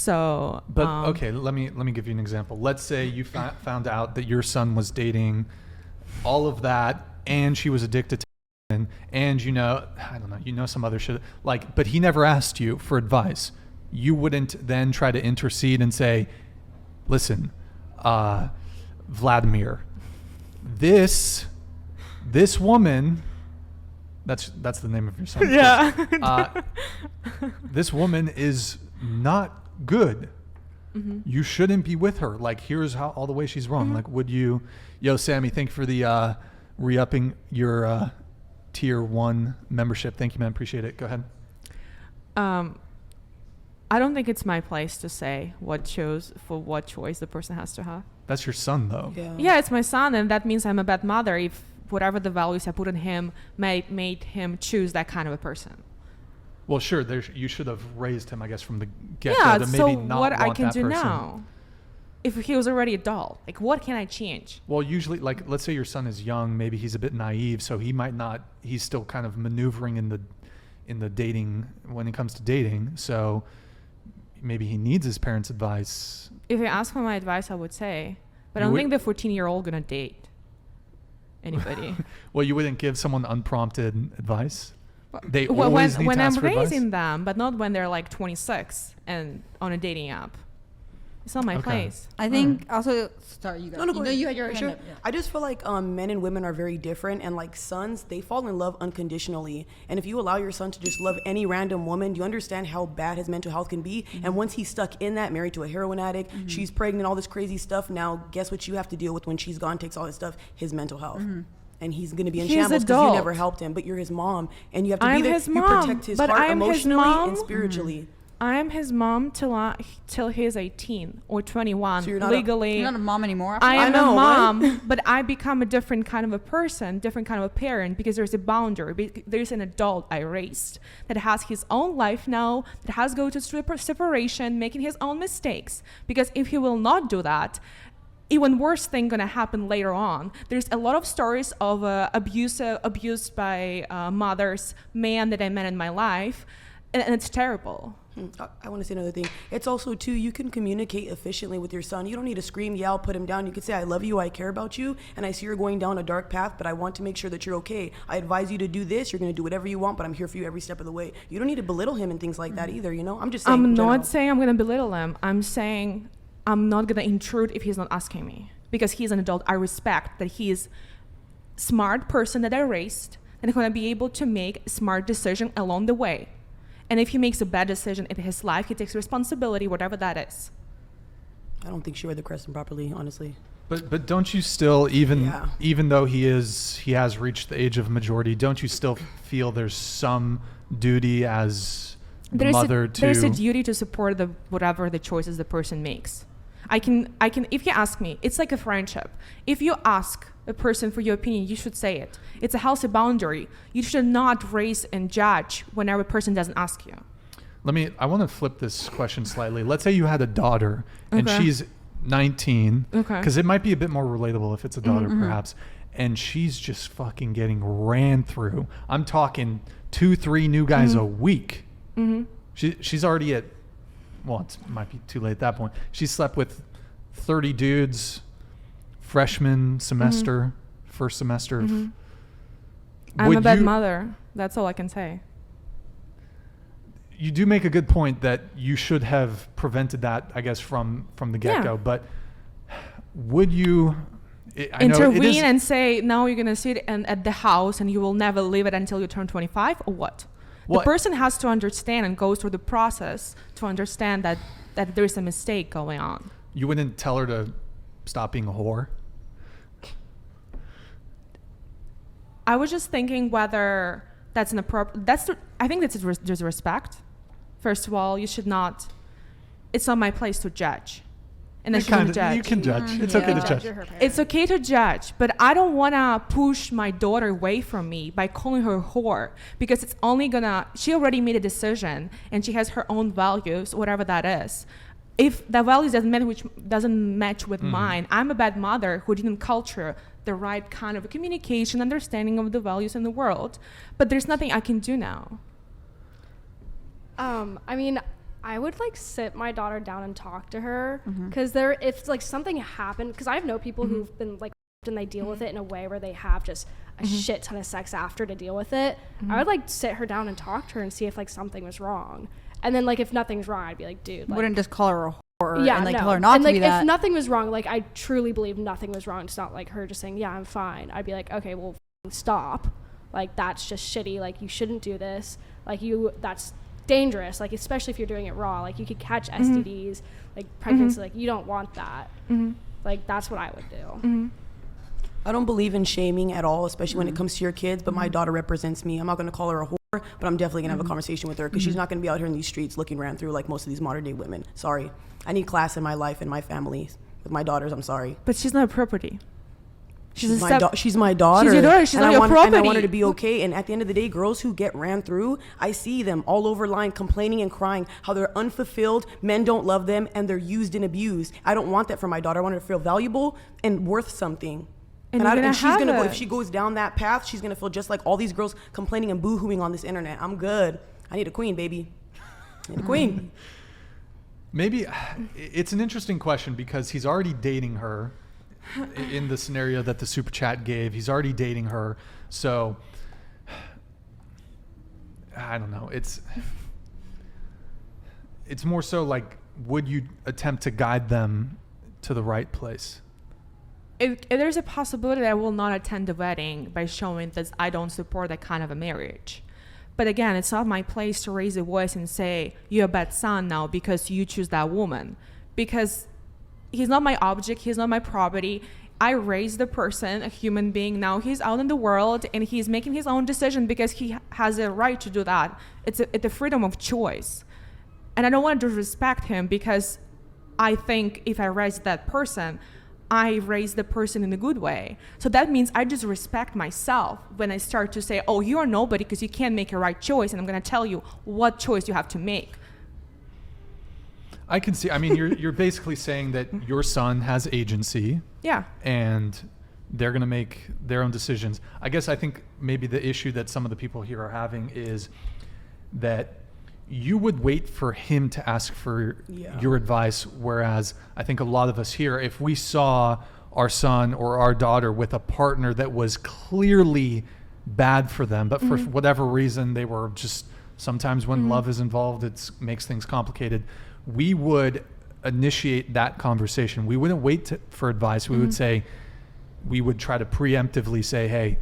So, but okay, let me give you an example. Let's say you found out that your son was dating all of that, and she was addicted to it, and I don't know, some other shit. Like, but he never asked you for advice. You wouldn't then try to intercede and say, "Listen, Vladimir, this woman." That's the name of your son. Yeah. This woman is not good. Mm-hmm. You shouldn't be with her. Like, here's how all the way she's wrong. Mm-hmm. Like, would you, Sammy, thank you for the re-upping your tier 1 membership. Thank you, man. Appreciate it. Go ahead. I don't think it's my place to say what choice the person has to have. That's your son, though. Yeah, it's my son, and that means I'm a bad mother if whatever the values I put in him made him choose that kind of a person. Well, sure. You should have raised him, I guess, from the get-go to maybe so not what want I can that do person. now, if he was already adult, like what can I change? Well, usually, like, let's say your son is young, maybe he's a bit naive, so he might not. He's still kind of maneuvering in the dating when it comes to dating. So maybe he needs his parents' advice. If you ask for my advice, I would say, but I don't think the 14-year-old gonna date anybody. Well, you wouldn't give someone unprompted advice. They when always need to I'm ask for advice? raising them, but not when they're like 26 and on a dating app. It's not my place. I think also, sorry, you guys. No, you had your hand sure. up, yeah. I just feel like men and women are very different, and like sons, they fall in love unconditionally. And if you allow your son to just love any random woman, do you understand how bad his mental health can be? Mm-hmm. And once he's stuck in that, married to a heroin addict, she's pregnant, all this crazy stuff. Now, guess what you have to deal with when she's gone, takes all this stuff? His mental health. And he's going to be in shambles because you never helped him. But you're his mom, and you have to be there. His you mom, protect his but heart I'm his emotionally mom. and spiritually. I am his mom till he's 18 or 21 So you're not legally. You're not a mom anymore. I am know, a mom, right? but I become a different kind of a person, different kind of a parent, because there's a boundary. There's an adult I raised that has his own life now, that has to go to separation, making his own mistakes. Because if he will not do that, even worse thing gonna happen later on. There's a lot of stories of abused by mothers, man that I met in my life, and it's terrible. I want to say another thing. It's also, too, you can communicate efficiently with your son. You don't need to scream, yell, put him down. You can say, I love you, I care about you, and I see you're going down a dark path, but I want to make sure that you're okay. I advise you to do this. You're going to do whatever you want, but I'm here for you every step of the way. You don't need to belittle him and things like that either, I'm just saying. I'm not saying I'm going to belittle him. I'm saying I'm not going to intrude if he's not asking me. Because he's an adult. I respect that he's a smart person that I raised, and going to be able to make a smart decision along the way. And if he makes a bad decision in his life, he takes responsibility, whatever that is. I don't think she read the question properly, honestly. But don't you still, even though he has reached the age of majority, don't you still feel there's some duty as mother to? There's a duty to support whatever the choices the person makes. I can. If you ask me, it's like a friendship. If you ask a person for your opinion, you should say it. It's a healthy boundary. You should not raise and judge whenever a person doesn't ask you. I want to flip this question slightly. Let's say you had a daughter and she's 19, because it might be a bit more relatable if it's a daughter, perhaps, and she's just fucking getting ran through. I'm talking 2-3 new guys a week. She's already at, well, it might be too late at that point. She slept with 30 dudes, freshman semester, first semester. I'm a bad mother. That's all I can say. You do make a good point that you should have prevented that, I guess, from the get-go. But would you intervene and say, no, you're going to sit at the house and you will never leave it until you turn 25, or what? The person has to understand and go through the process to understand that there's a mistake going on. You wouldn't tell her to stop being a whore? I was just thinking whether that's an appropriate. I think that's there's respect. First of all, you should not. It's not my place to judge, and I shouldn't judge. You can judge. It's okay to judge. It's okay to judge, but I don't want to push my daughter away from me by calling her a whore, because it's only gonna. She already made a decision, and she has her own values, whatever that is. If the values doesn't match with mine, I'm a bad mother who didn't culture the right kind of communication, understanding of the values in the world. But there's nothing I can do now. I mean, I would like sit my daughter down and talk to her, because if like something happened, because I know people who've been like and they deal with it in a way where they have just a shit ton of sex after to deal with it. I would like sit her down and talk to her and see if like something was wrong, and then like if nothing's wrong, I'd be like, dude, like, wouldn't just call her a whore yeah, and like no. tell her not and, to like, be that. if nothing was wrong, like I truly believe nothing was wrong, it's not like her just saying, yeah, I'm fine. I'd be like, okay, well, stop. Like, that's just shitty. Like, you shouldn't do this. Like, that's dangerous. Like, especially if you're doing it raw. Like, you could catch STDs, like pregnancy. Like, you don't want that. Like, that's what I would do. I don't believe in shaming at all, especially when it comes to your kids, but my daughter represents me. I'm not going to call her a whore, but I'm definitely going to have a conversation with her, because she's not going to be out here in these streets looking ran through like most of these modern day women. Sorry. I need class in my life and my family. With my daughters, I'm sorry. But she's not a property. She's my daughter. She's your daughter. She's not your property. And I want her to be okay. And at the end of the day, girls who get ran through, I see them all over line complaining and crying how they're unfulfilled, men don't love them, and they're used and abused. I don't want that for my daughter. I want her to feel valuable and worth something. And she's gonna go, if she goes down that path, she's gonna feel just like all these girls complaining and boo-hooing on this internet. I'm good. I need a queen, baby. I need a queen. Maybe it's an interesting question, because he's already dating her in the scenario that the super chat gave. He's already dating her. So I don't know. It's more so like, would you attempt to guide them to the right place? If there's a possibility that I will not attend the wedding by showing that I don't support that kind of a marriage. But again, it's not my place to raise a voice and say, you're a bad son now because you choose that woman. Because he's not my object, he's not my property. I raised the person, a human being. Now he's out in the world and he's making his own decision because he has a right to do that. It's a freedom of choice. And I don't want to disrespect him, because I think if I raise that person, I raise the person in a good way. So that means I just respect myself when I start to say, oh, you are nobody because you can't make a right choice, and I'm going to tell you what choice you have to make. I can see. I mean, you're basically saying that your son has agency. Yeah. And they're going to make their own decisions. I guess I think maybe the issue that some of the people here are having is that you would wait for him to ask for your advice, whereas I think a lot of us here, if we saw our son or our daughter with a partner that was clearly bad for them, but for whatever reason they were just, sometimes when love is involved, it makes things complicated, we would initiate that conversation. We wouldn't wait for advice. We would say, we would try to preemptively say, hey,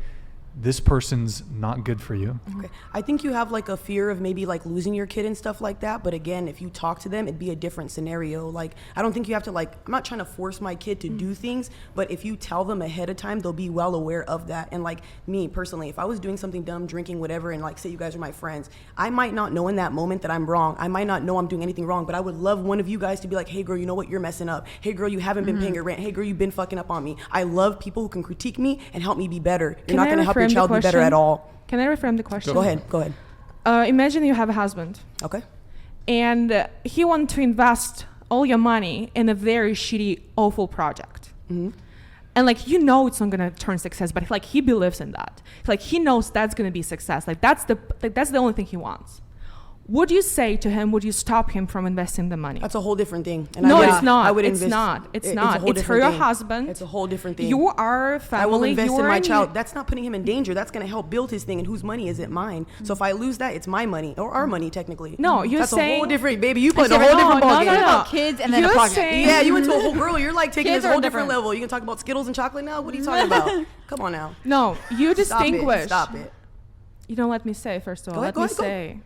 this person's not good for you. Okay. I think you have like a fear of maybe like losing your kid and stuff like that. But again, if you talk to them, it'd be a different scenario. Like, I don't think you have to like, I'm not trying to force my kid to do things, but if you tell them ahead of time, they'll be well aware of that. And like me personally, if I was doing something dumb, drinking, whatever, and like say you guys are my friends, I might not know in that moment that I'm wrong. I might not know I'm doing anything wrong, but I would love one of you guys to be like, hey girl, you know what? You're messing up. Hey girl, you haven't been paying your rent. Hey girl, you've been fucking up on me. I love people who can critique me and help me be better. You're not going to help your child be better at all. Can I reframe the question? Go ahead. Imagine you have a husband. Okay. And he wants to invest all your money in a very shitty, awful project. And like, you know, it's not going to turn success, but like he believes in that. Like he knows that's going to be success. Like that's the only thing he wants. Would you say to him, would you stop him from investing the money? That's a whole different thing. And no, it's not. It's not. It's for your husband. It's a whole different thing. You are family. I will invest in my child. That's not putting him in danger. That's going to help build his thing. And whose money is it? Mine. So if I lose that, it's my money or our money technically. No, you're that's saying. That's a whole different, baby. You put a whole different ballgame. No. Kids and then a project. Yeah, you went to a whole girl. You're like taking this whole different level. You can talk about Skittles and chocolate now? What are you talking about? Come on now. No, you distinguish. Stop it. You don't let me say, first of all. Let me say.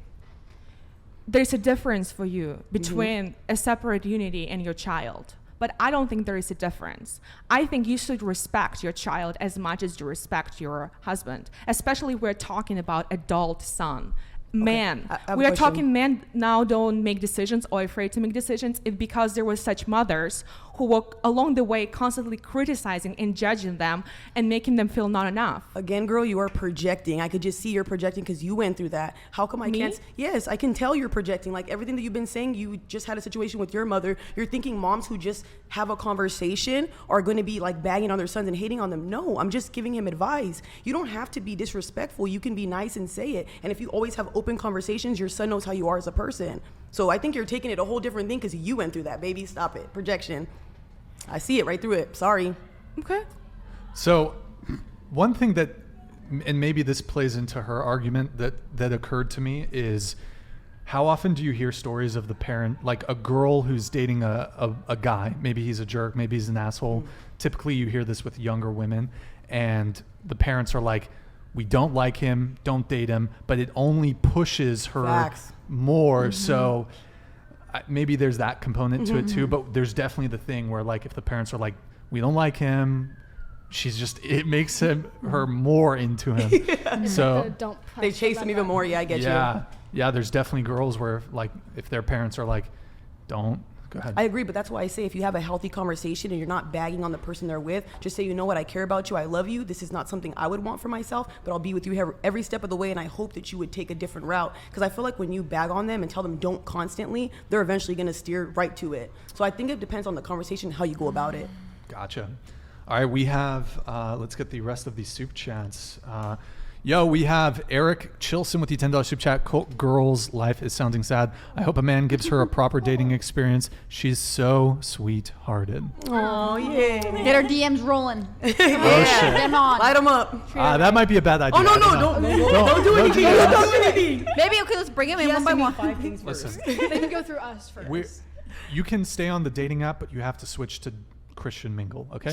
There's a difference for you between a separate unity and your child. But I don't think there is a difference. I think you should respect your child as much as you respect your husband, especially we're talking about adult son. Men. We are talking men now don't make decisions or afraid to make decisions. It's because there were such mothers who were along the way constantly criticizing and judging them and making them feel not enough. Again, girl, you are projecting. I could just see you're projecting because you went through that. How come I can't? Yes, I can tell you're projecting. Like everything that you've been saying, you just had a situation with your mother. You're thinking moms who just have a conversation are going to be like bagging on their sons and hating on them. No, I'm just giving him advice. You don't have to be disrespectful. You can be nice and say it. And if you always have open conversations, your son knows how you are as a person. So I think you're taking it a whole different thing because you went through that, baby. Stop it. Projection. I see it right through it. Sorry. Okay. So one thing that, and maybe this plays into her argument that occurred to me, is how often do you hear stories of the parent, like a girl who's dating a guy, maybe he's a jerk, maybe he's an asshole. Typically you hear this with younger women, and the parents are like, we don't like him, don't date him, but it only pushes her Facts. more. So maybe there's that component to it too, but there's definitely the thing where, like, if the parents are like, we don't like him, it makes her more into him. So Don't They chase him even more. Yeah, I get you. Yeah, there's definitely girls where, like, if their parents are like, don't, go ahead. I agree, but that's why I say if you have a healthy conversation and you're not bagging on the person they're with, just say, you know what, I care about you, I love you, this is not something I would want for myself, but I'll be with you every step of the way, and I hope that you would take a different route. Because I feel like when you bag on them and tell them don't constantly, they're eventually going to steer right to it. So I think it depends on the conversation, how you go about it. Gotcha. All right, we have, let's get the rest of these soup chats. We have Eric Chilson with the $10 soup chat. Girl's life is sounding sad. I hope a man gives her a proper dating experience. She's so sweet-hearted. Oh, yeah. Get our DMs rolling. Oh, shit. Get them on. Light them up. That might be a bad idea. Oh, no, don't do anything. Don't do anything. Maybe okay, let's bring them in one by one. 5 things first. Listen, They can go through us first. you can stay on the dating app, but you have to switch to Christian Mingle, okay?